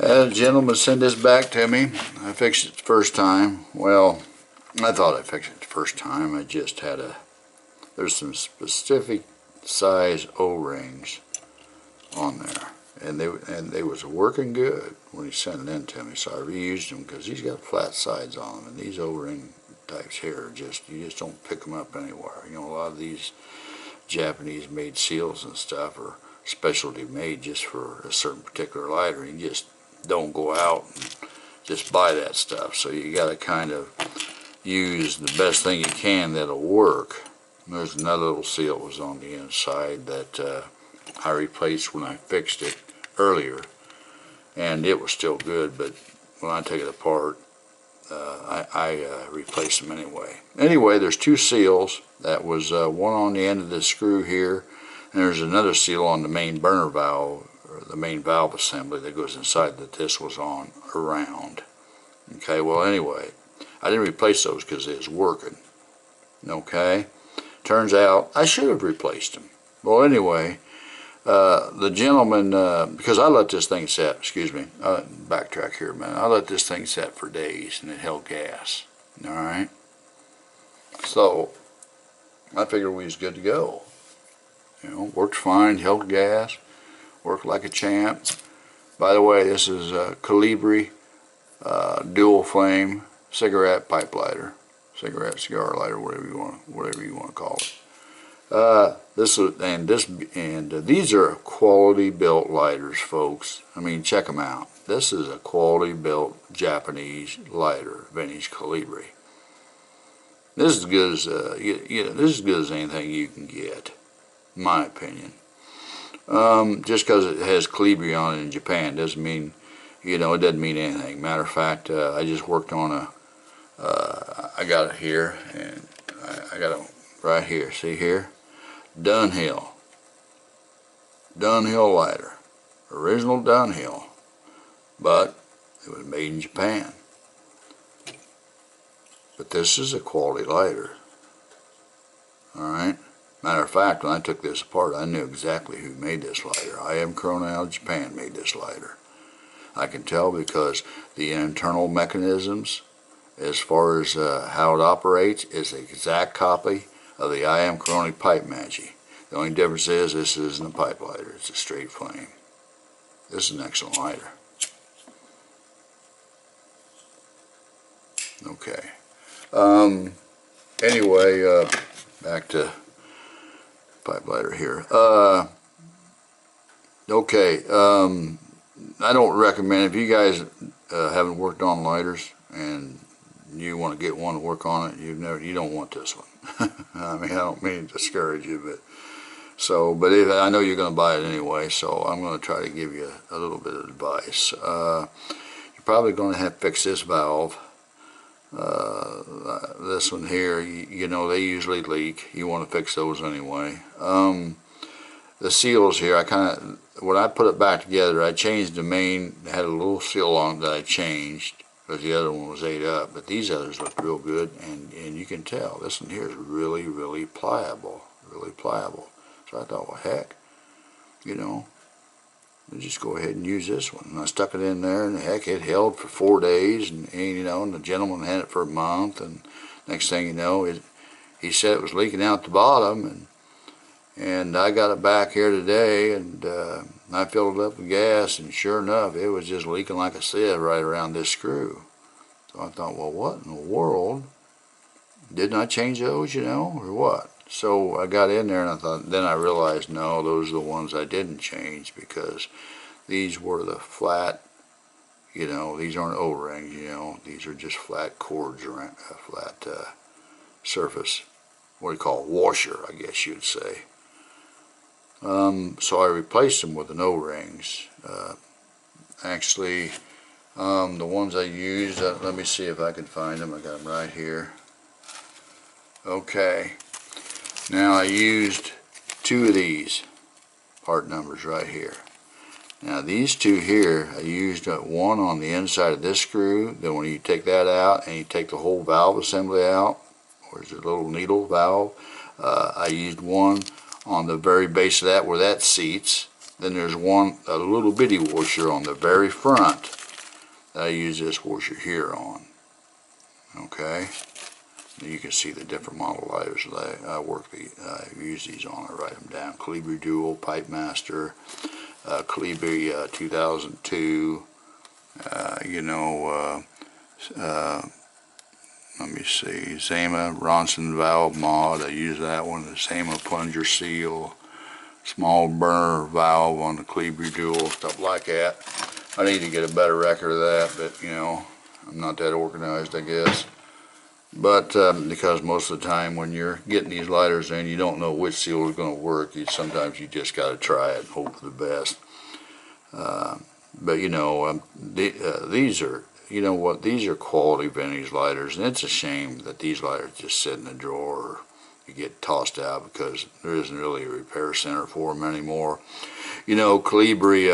A gentleman sent this back to me. I fixed it the first time. Well, I thought I fixed it the first time. I just had there's some specific size O-rings on there. And they was working good when he sent it in to me. So I reused them because he's got flat sides on them. And these O-ring types here are just, you just don't pick them up anywhere. You know, a lot of these Japanese made seals and stuff are specialty made just for a certain particular lighter. You just don't go out and just buy that stuff. So you got to kind of use the best thing you can that'll work. And there's another little seal that was on the inside that I replaced when I fixed it earlier, and it was still good, but when I take it apart, I replaced them anyway. Anyway, there's two seals. That was one on the end of this screw here, and there's another seal on the main burner valve, or the main valve assembly that goes inside that this was on around. Okay, well anyway, I didn't replace those because it was working. Okay, turns out I should have replaced them. Well anyway, the gentleman, because I let this thing set, excuse me, backtrack here a minute, I let this thing set for days and it held gas, alright? So, I figured we was good to go. You know, worked fine, held gas, worked like a champ. By the way, this is a Colibri dual flame cigarette pipe lighter, cigar lighter, whatever you want to call it. These are quality built lighters, folks. I mean, check them out. This is a quality built Japanese lighter, vintage Calibri. This is as good as this is as good as anything you can get, in my opinion. Just because it has Calibri on it in Japan doesn't mean, you know, it doesn't mean anything. Matter of fact, I just worked on I got it here, and I got it right here. See here? Dunhill lighter, original Dunhill, but it was made in Japan. But this is a quality lighter. Alright, matter of fact, when I took this apart, I knew exactly who made this lighter. IM Corona out of Japan made this lighter. I can tell because the internal mechanisms, as far as how it operates, is the exact copy of the IM Corona pipe Magi. The only difference is this isn't a pipe lighter, it's a straight flame. This is an excellent lighter. Okay. Anyway, back to pipe lighter here. Okay, I don't recommend, if you guys haven't worked on lighters and you want to get one to work on it, you don't want this one. I mean, I don't mean to discourage you, but I know you're going to buy it anyway, so I'm going to try to give you a little bit of advice. You're probably going to have to fix this valve. This one here, you know, they usually leak. You want to fix those anyway. The seals here, when I put it back together, I changed the main, had a little seal on it that I changed, because the other one was ate up, but these others look real good, and you can tell this one here is really, really pliable, So I thought, well, heck, you know, I'll just go ahead and use this one. And I stuck it in there, and heck, it held for 4 days, and you know, and the gentleman had it for a month, and next thing you know, he said it was leaking out the bottom, and I got it back here today, and I filled it up with gas, and sure enough, it was just leaking like a sieve right around this screw. So I thought, well, what in the world? Didn't I change those, you know, or what? So I got in there, and I thought, then I realized, no, those are the ones I didn't change, because these were the flat, you know, these aren't O-rings, you know, these are just flat cords around a flat surface, what do you call it, washer, I guess you'd say. So I replaced them with the O-rings. Actually, the ones I used, let me see if I can find them. I got them right here. Okay. Now I used 2 of these part numbers right here. Now these 2 here, I used one on the inside of this screw. Then when you take that out and you take the whole valve assembly out, or is it a little needle valve, I used one on the very base of that where that seats. then there's a little bitty washer on the very front that I use this washer here on. Okay, you can see the different model lighters that I use these on. I write them down. Colibri Dual, Pipe Master, Calibri 2002. Let me see, Zama Ronson valve mod. I use that one. The Zama plunger seal, small burner valve on the Colibri Dual, stuff like that. I need to get a better record of that, but I'm not that organized, I guess. But because most of the time when you're getting these lighters in, you don't know which seal is going to work. Sometimes you just got to try it and hope for the best. But these are, these are quality vintage lighters, and it's a shame that these lighters just sit in the drawer or you get tossed out because there isn't really a repair center for them anymore. Calibri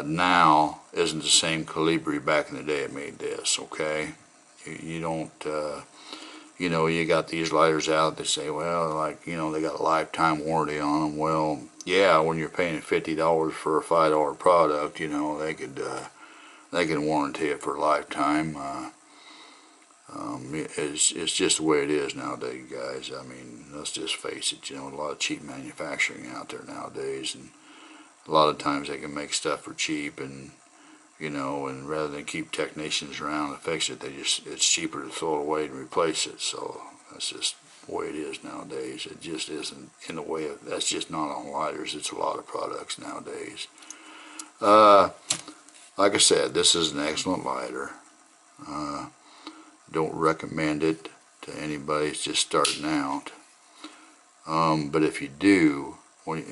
now isn't the same Calibri back in the day it made this, okay? You don't, you got these lighters out, they say, well, they got a lifetime warranty on them. Well, yeah, when you're paying $50 for a $5 product, they can warranty it for a lifetime. It's just the way it is nowadays, guys. I mean, let's just face it, a lot of cheap manufacturing out there nowadays, and a lot of times they can make stuff for cheap, and and rather than keep technicians around to fix it, it's cheaper to throw it away and replace it. So that's just the way it is nowadays. It just isn't in the way of, that's just not on lighters. It's a lot of products nowadays. Like I said, this is an excellent lighter. Don't recommend it to anybody that's just starting out. But if you do want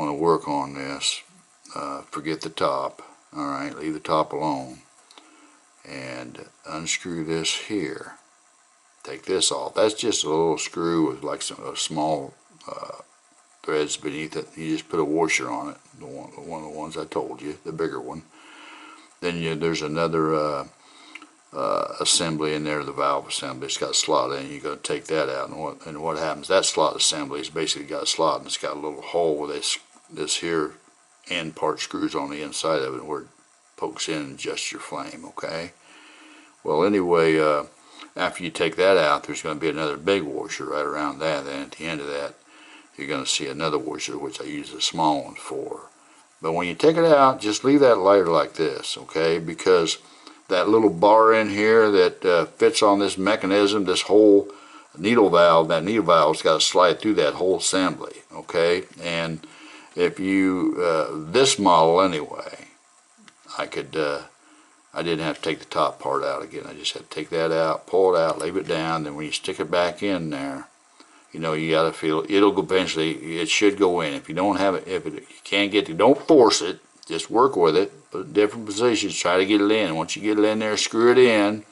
to work on this, forget the top. All right, leave the top alone, and unscrew this here. Take this off. That's just a little screw with like some small threads beneath it. You just put a washer on it. One of the ones I told you, the bigger one. Then there's another assembly in there, the valve assembly. It's got a slot in it. You got to take that out, and what happens? That slot assembly is basically got a slot, and it's got a little hole where this here end part screws on the inside of it where it pokes in and adjusts your flame. Okay, well, anyway, after you take that out, there's going to be another big washer right around that. Then at the end of that, you're going to see another washer, which I use a small one for. But when you take it out, just leave that lighter like this, okay? Because that little bar in here that fits on this mechanism, this whole needle valve, that needle valve's got to slide through that whole assembly, okay? And if you, this model anyway, I didn't have to take the top part out again. I just had to take that out, pull it out, leave it down. Then when you stick it back in there, you got to feel it'll go eventually. It should go in. If you don't have it, you can't get it, don't force it. Just work with it. Put it in different positions. Try to get it in. Once you get it in there, screw it in.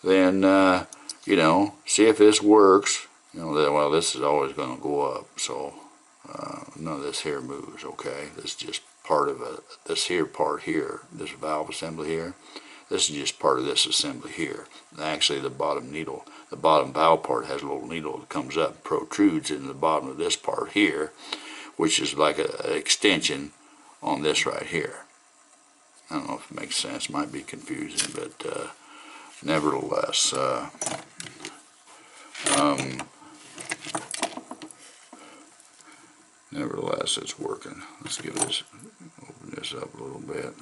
Then see if this works. Well, this is always going to go up. So none of this here moves. Okay, this is just part of it. This here part here, this valve assembly here. This is just part of this assembly here. And actually, the bottom valve part has a little needle that comes up and protrudes into the bottom of this part here, which is like an extension on this right here. I don't know if it makes sense. Might be confusing, but nevertheless, it's working. Let's open this up a little bit.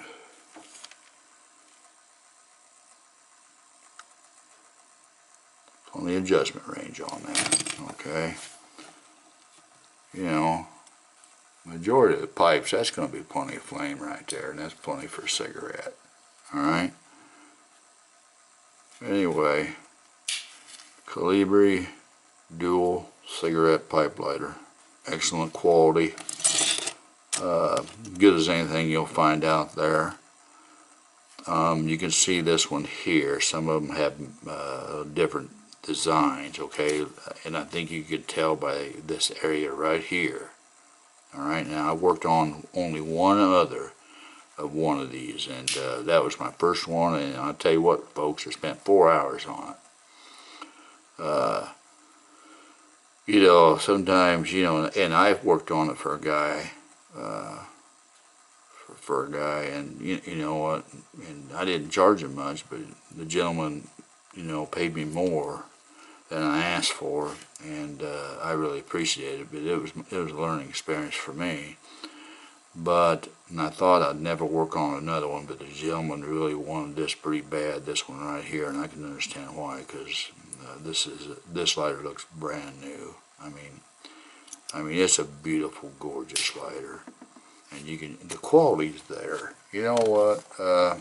On the adjustment range on that, okay? Majority of the pipes, that's going to be plenty of flame right there, and that's plenty for a cigarette, all right? Anyway, Calibri Dual Cigarette Pipe Lighter, excellent quality, good as anything you'll find out there. You can see this one here. Some of them have different designs, okay, and I think you could tell by this area right here. All right, now I worked on only one other of one of these, and that was my first one, and I'll tell you what, folks, I spent 4 hours on it. you know, sometimes, you know, and I've worked on it for a guy, and you know what, and I didn't charge him much, but the gentleman, you know, paid me more than I asked for, and I really appreciated it. But it was a learning experience for me. And I thought I'd never work on another one, but the gentleman really wanted this pretty bad, this one right here, and I can understand why, because this lighter looks brand new. I mean, it's a beautiful, gorgeous lighter, and the quality's there. You know what? I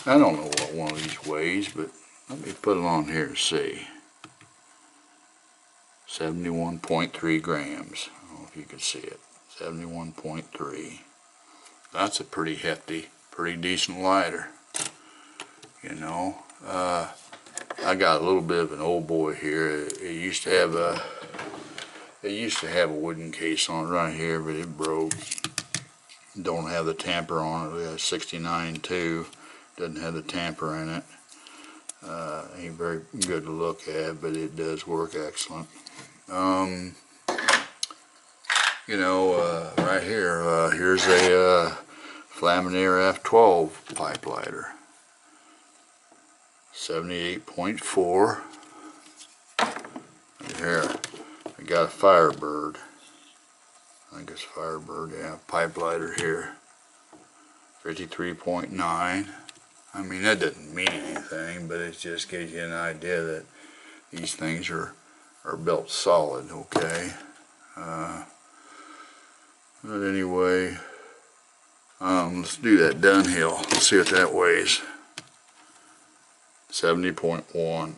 don't know what one of these weighs, but let me put it on here and see. 71.3 grams. I don't know if you can see it. 71.3. That's a pretty hefty, pretty decent lighter. You know, I got a little bit of an old boy here. It used to have a wooden case on it right here, but it broke. Don't have the tamper on it. We got 69 too. Doesn't have the tamper in it. Ain't very good to look at, but it does work excellent. You know, right here, here's a Flaminier F12 pipe lighter. 78.4. Here, I got a Firebird. I think it's Firebird, yeah, pipe lighter here. 53.9. I mean, that doesn't mean anything, but it just gives you an idea that these things are built solid, okay? But anyway, let's do that downhill. Let's see what that weighs. 70.1.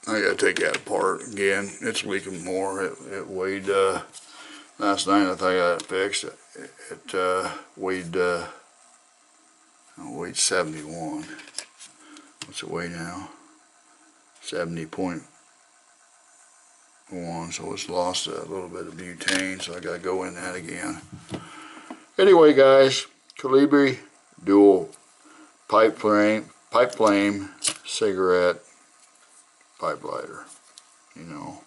I gotta take that apart again. It's leaking more. It weighed, last night I thought I got it fixed. It weighed 71. What's it weigh now? 70.1. So it's lost a little bit of butane, so I gotta go in that again. Anyway, guys, Colibri dual pipe flame cigarette pipe lighter. You know,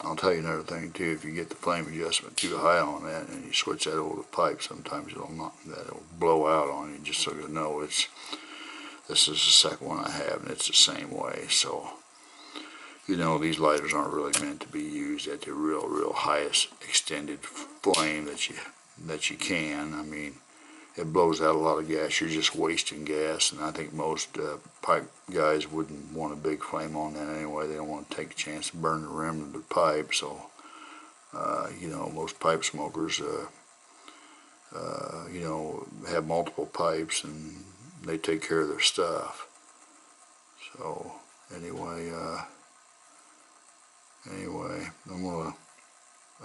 I'll tell you another thing too. If you get the flame adjustment too high on that and you switch that over to pipe, sometimes it'll blow out on you. Just so you know, this is the second one I have, and it's the same way. So, you know, these lighters aren't really meant to be used at the real highest extended flame that you can. I mean, it blows out a lot of gas. You're just wasting gas, and I think most pipe guys wouldn't want a big flame on that anyway. They don't want to take a chance to burn the rim of the pipe. So, you know, most pipe smokers, you know, have multiple pipes, and they take care of their stuff. So, anyway,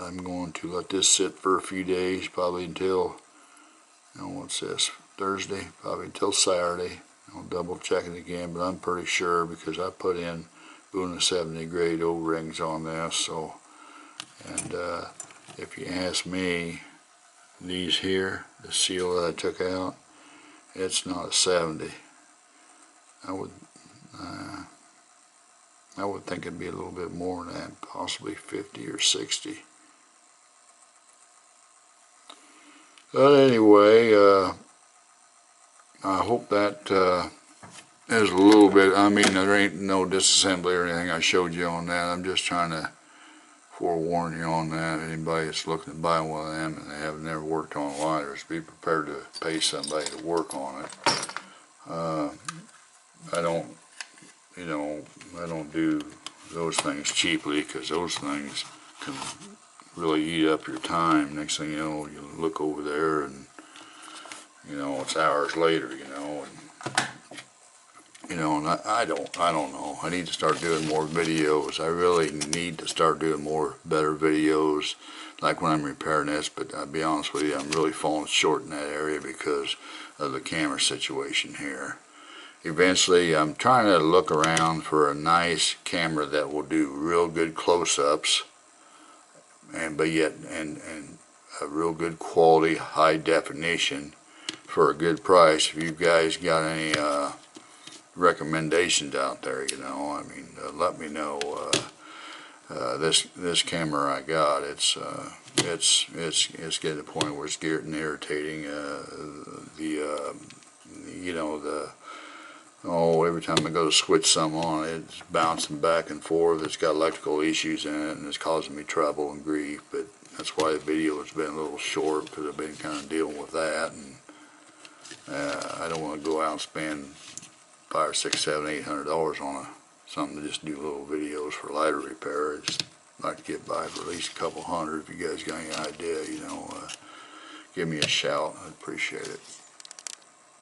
I'm going to let this sit for a few days, probably until, you know, what's this, Thursday, probably until Saturday. I'll double check it again, but I'm pretty sure because I put in Boona 70 grade O-rings on this. So, and if you ask me, these here, the seal that I took out, it's not a 70. I would think it'd be a little bit more than that, possibly 50 or 60. But anyway, I hope that is a little bit, I mean, there ain't no disassembly or anything I showed you on that. I'm just trying to forewarn you on that. Anybody that's looking to buy one of them and they have never worked on lighters, be prepared to pay somebody to work on it. I don't do those things cheaply, because those things can really eat up your time. Next thing you know, you look over there and, you know, it's hours later, you know, and I don't know. I need to start doing more videos. I really need to start doing better videos, like when I'm repairing this, but I'll be honest with you, I'm really falling short in that area because of the camera situation here. Eventually, I'm trying to look around for a nice camera that will do real good close-ups, but yet a real good quality, high definition for a good price. If you guys got any recommendations out there, you know, I mean, let me know. This camera I got, it's getting to the point where it's getting irritating. Every time I go to switch something on, it's bouncing back and forth. It's got electrical issues in it, and it's causing me trouble and grief. But that's why the video has been a little short, because I've been kind of dealing with that, and I don't want to go out and spend $500 or $600, $700, $800 on something to just do little videos for lighter repair. I just like to get by for at least a couple hundred. If you guys got any idea, give me a shout. I'd appreciate it.